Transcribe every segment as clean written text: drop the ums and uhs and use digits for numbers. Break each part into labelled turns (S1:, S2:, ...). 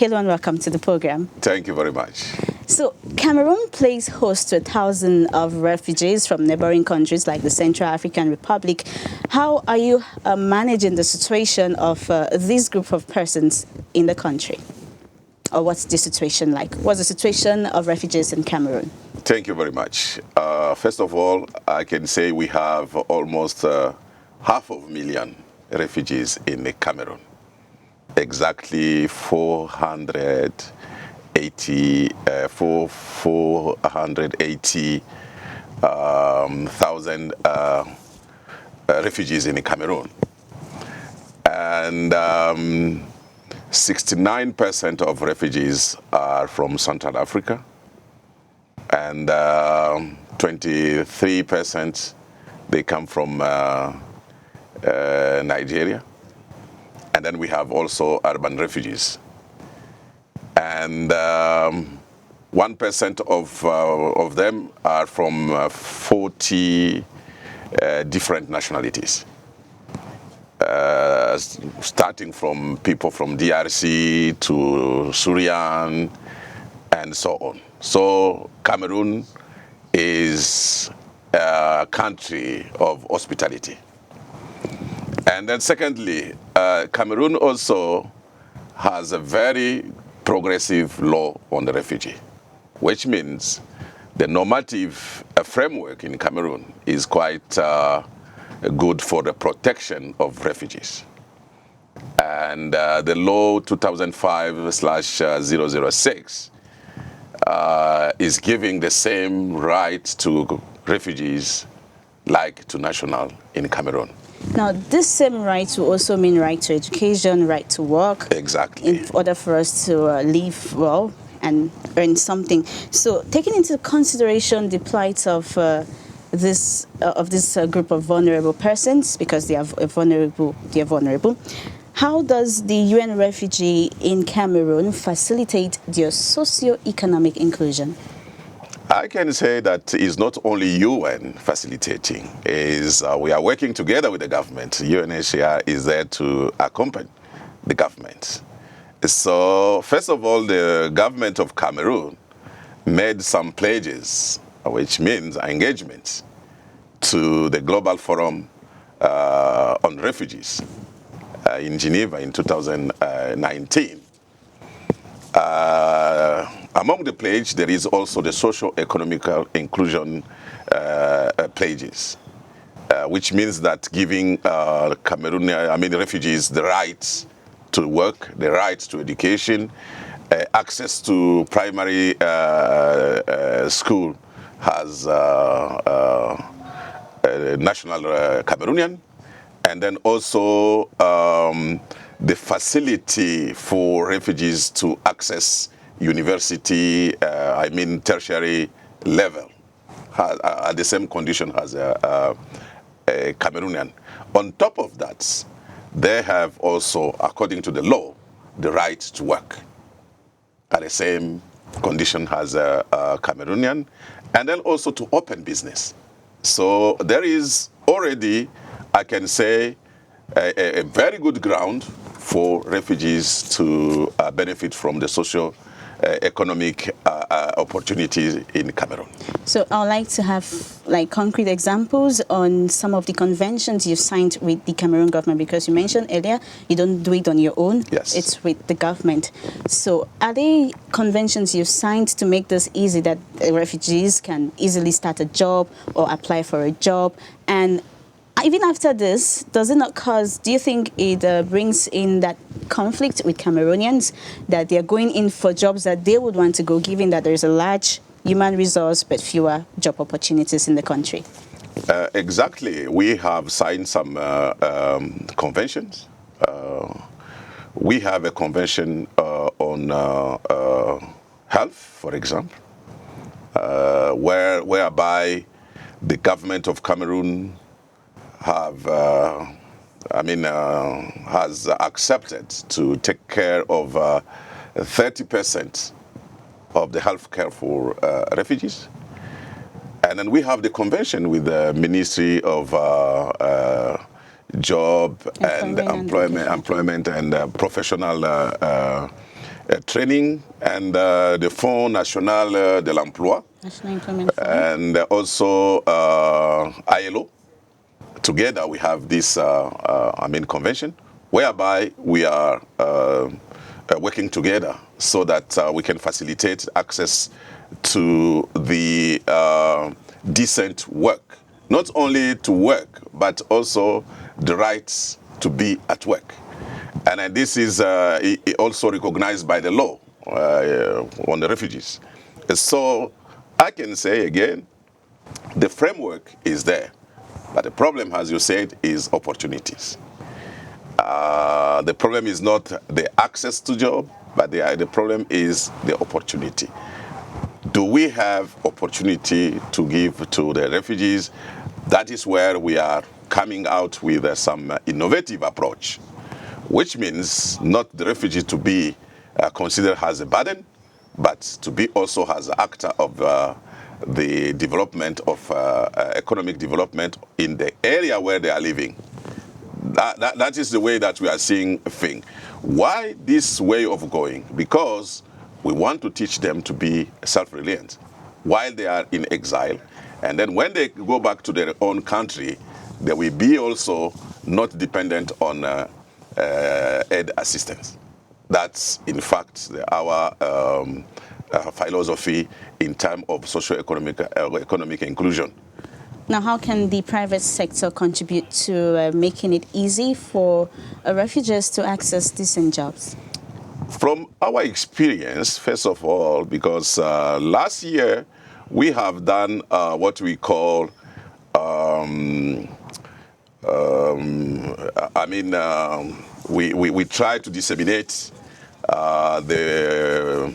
S1: Hello and welcome to the program.
S2: Thank you very much.
S1: So, Cameroon plays host to 1,000 of refugees from neighboring countries like the Central African Republic. How are you managing the situation of this group of persons in the country? Or what's the situation like? What's the situation of refugees in Cameroon?
S2: Thank you very much. First of all, I can say we have almost 500,000 refugees in Cameroon. Exactly 480,000 refugees in Cameroon. And 69% of refugees are from Central Africa, and 23% they come from Nigeria. And then we have also urban refugees. And 1% of them are from 40 different nationalities. Starting from people from DRC to Syrian and so on. So Cameroon is a country of hospitality. And then secondly, Cameroon also has a very progressive law on the refugee, which means the normative framework in Cameroon is quite good for the protection of refugees. And the law 2005/006 is giving the same right to refugees like to national in Cameroon.
S1: Now, this same right will also mean right to education, right to work.
S2: Exactly.
S1: In order for us to live well and earn something. So, taking into consideration the plight of this group of vulnerable persons, because they are vulnerable. How does the UN refugee in Cameroon facilitate their socio-economic inclusion?
S2: I can say that it's not only UN facilitating, we are working together with the government. UNHCR is there to accompany the government. So first of all, the government of Cameroon made some pledges, which means engagement to the Global Forum on Refugees in Geneva in 2019. Among the pledge, there is also the socio-economic inclusion pledges, which means that giving refugees the rights to work, the rights to education, access to primary school as national Cameroonian, and then also the facility for refugees to access university, tertiary level, at the same condition as a Cameroonian. On top of that, they have also, according to the law, the right to work at the same condition as a Cameroonian, and then also to open business. So there is already, I can say, a very good ground for refugees to benefit from the social economic opportunities in Cameroon.
S1: So I would like to have concrete examples on some of the conventions you've signed with the Cameroon government, because you mentioned earlier you don't do it on your own.
S2: Yes.
S1: It's with the government. So are they conventions you've signed to make this easy, that refugees can easily start a job or apply for a job? And even after this, do you think it brings in that conflict with Cameroonians, that they're going in for jobs that they would want to go, given that there's a large human resource but fewer job opportunities in the country?
S2: Exactly. We have signed some conventions. We have a convention on health, for example, whereby the government of Cameroon has accepted to take care of 30% of the health care for refugees. And then we have the convention with the Ministry of Job and Employment and Professional training and the Fonds National de l'Emploi,
S1: National Employment Fund.
S2: and also ILO. Together we have this convention whereby we are working together so that we can facilitate access to the decent work. Not only to work, but also the rights to be at work. And this is also recognized by the law on the refugees. So I can say again, the framework is there. But the problem, as you said, is opportunities. The problem is not the access to job, but the problem is the opportunity. Do we have opportunity to give to the refugees? That is where we are coming out with some innovative approach, which means not the refugee to be considered as a burden, but to be also as an actor of the development of economic development in the area where they are living. That is the way that we are seeing a thing. Why this way of going? Because we want to teach them to be self-reliant while they are in exile. And then when they go back to their own country, they will be also not dependent on aid assistance. That's, in fact, our philosophy in terms of socio-economic inclusion.
S1: Now, how can the private sector contribute to making it easy for refugees to access decent jobs?
S2: From our experience, first of all, because last year we have done what we call, we try to disseminate the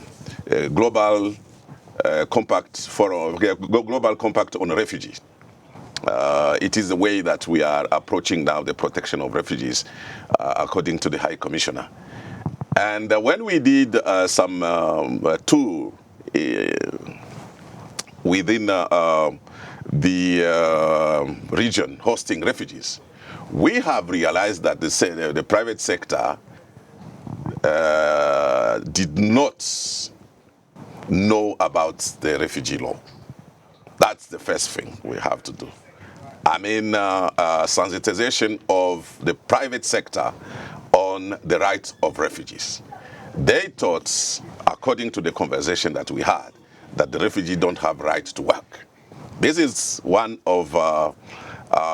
S2: global compact global compact on refugees. It is the way that we are approaching now the protection of refugees, according to the High Commissioner. And when we did some tour within the region hosting refugees, we have realized that the private sector did not know about the refugee law. That's the first thing we have to do. Sensitization of the private sector on the rights of refugees. They thought, according to the conversation that we had, that the refugees don't have right to work. This is one of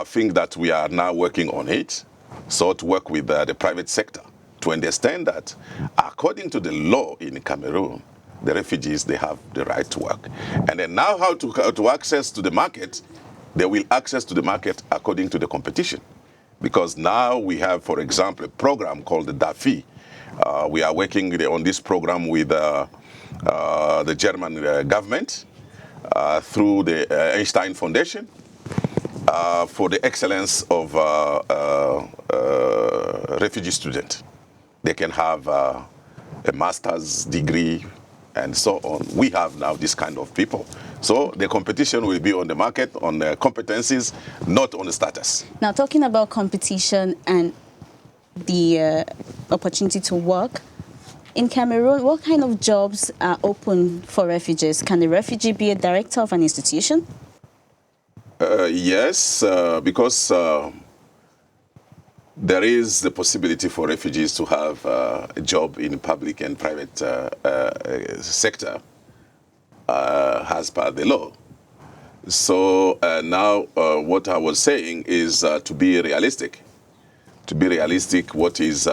S2: things that we are now working on it, so to work with the private sector to understand that according to the law in Cameroon, the refugees, they have the right to work. And then now how to access to the market, they will access to the market according to the competition. Because now we have, for example, a program called the DAFI. We are working on this program with the German government through the Einstein Foundation for the excellence of refugee students. They can have a master's degree and so on. We have now this kind of people. So the competition will be on the market, on the competencies, not on the status.
S1: Now, talking about competition and the opportunity to work, in Cameroon, what kind of jobs are open for refugees? Can a refugee be a director of an institution?
S2: Yes, because there is the possibility for refugees to have a job in public and private sector as per the law. So now what I was saying is to be realistic. To be realistic, what is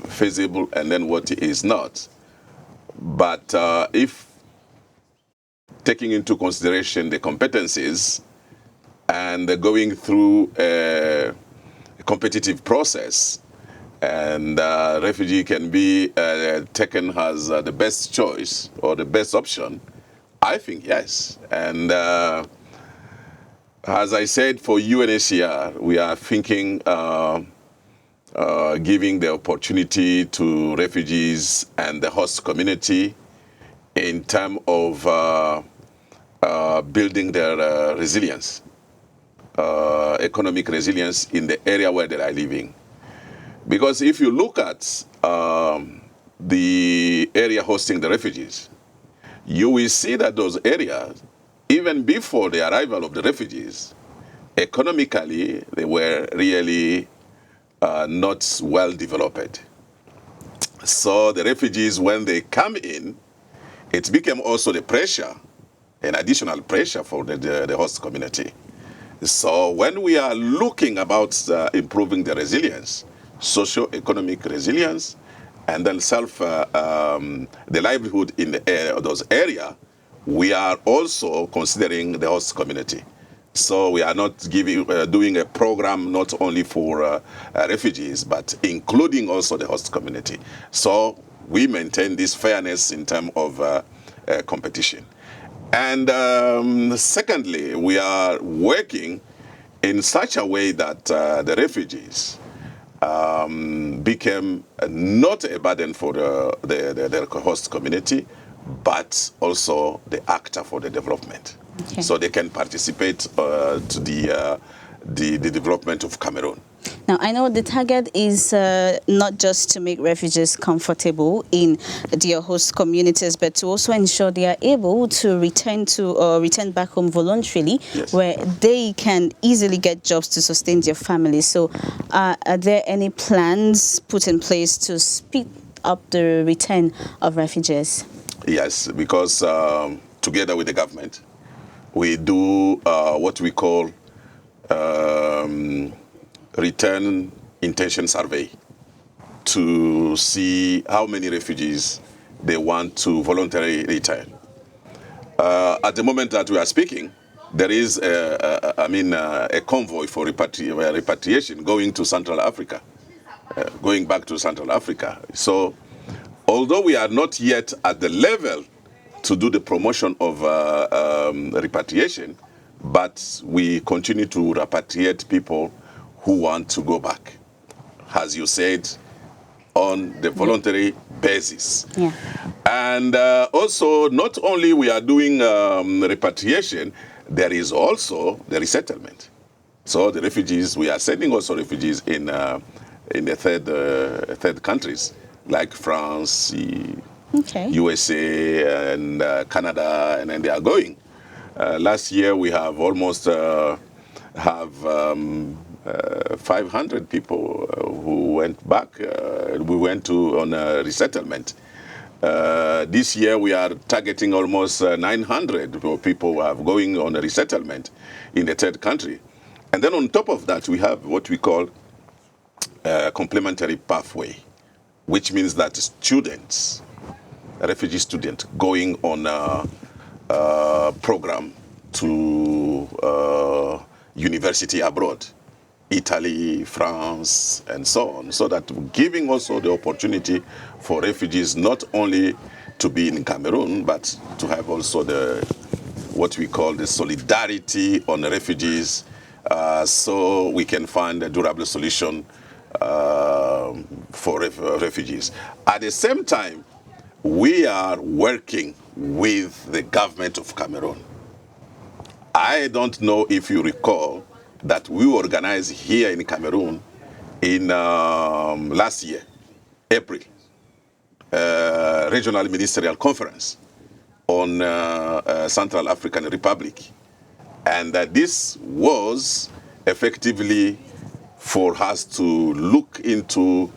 S2: feasible and then what is not. But if taking into consideration the competencies and going through a competitive process, and refugee can be taken as the best choice or the best option, I think yes. And as I said, for UNHCR, we are thinking giving the opportunity to refugees and the host community in terms of building their resilience, economic resilience in the area where they are living. Because if you look at the area hosting the refugees, you will see that those areas, even before the arrival of the refugees, economically, they were really not well developed. So the refugees, when they come in, it became also the pressure, an additional pressure for the host community. So when we are looking about improving the resilience, socio-economic resilience, and then the livelihood in those areas, we are also considering the host community. So we are not doing a program not only for refugees, but including also the host community. So we maintain this fairness in terms of competition. And secondly, we are working in such a way that the refugees became not a burden for the host community, but also the actor for the development. Okay. So they can participate to the development of Cameroon.
S1: Now, I know the target is not just to make refugees comfortable in their host communities, but to also ensure they are able to return back home voluntarily, yes, where they can easily get jobs to sustain their families. So are there any plans put in place to speed up the return of refugees?
S2: Yes, because together with the government, we do what we call return intention survey to see how many refugees they want to voluntarily return. At the moment that we are speaking, there is a convoy for repatriation going to Central Africa, going back to Central Africa. So although we are not yet at the level to do the promotion of repatriation, but we continue to repatriate people who want to go back, as you said, on the voluntary basis.
S1: Yeah.
S2: And also, not only we are doing repatriation, there is also the resettlement. So the refugees, we are sending also refugees in the third countries, like France, okay, USA, and Canada, and then they are going. Last year, we have almost 500 people who went back. We went on a resettlement. This year, we are targeting almost 900 people who are going on a resettlement in the third country. And then on top of that, we have what we call a complementary pathway, which means that students, refugee students, going on a program to university abroad, Italy, France, and so on, so that giving also the opportunity for refugees not only to be in Cameroon, but to have also what we call the solidarity on the refugees, so we can find a durable solution for refugees. At the same time, we are working with the government of Cameroon. I don't know if you recall that we organized here in Cameroon in last year, April, regional ministerial conference on Central African Republic. And this was effectively for us to look into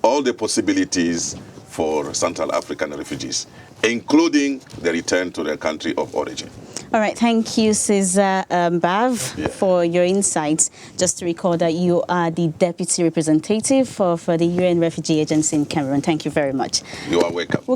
S2: all the possibilities for Central African refugees, including the return to their country of origin.
S1: All right, thank you, Cesar Mbav, for your insights. Just to recall that you are the Deputy Representative for the UN Refugee Agency in Cameroon. Thank you very much.
S2: You are welcome.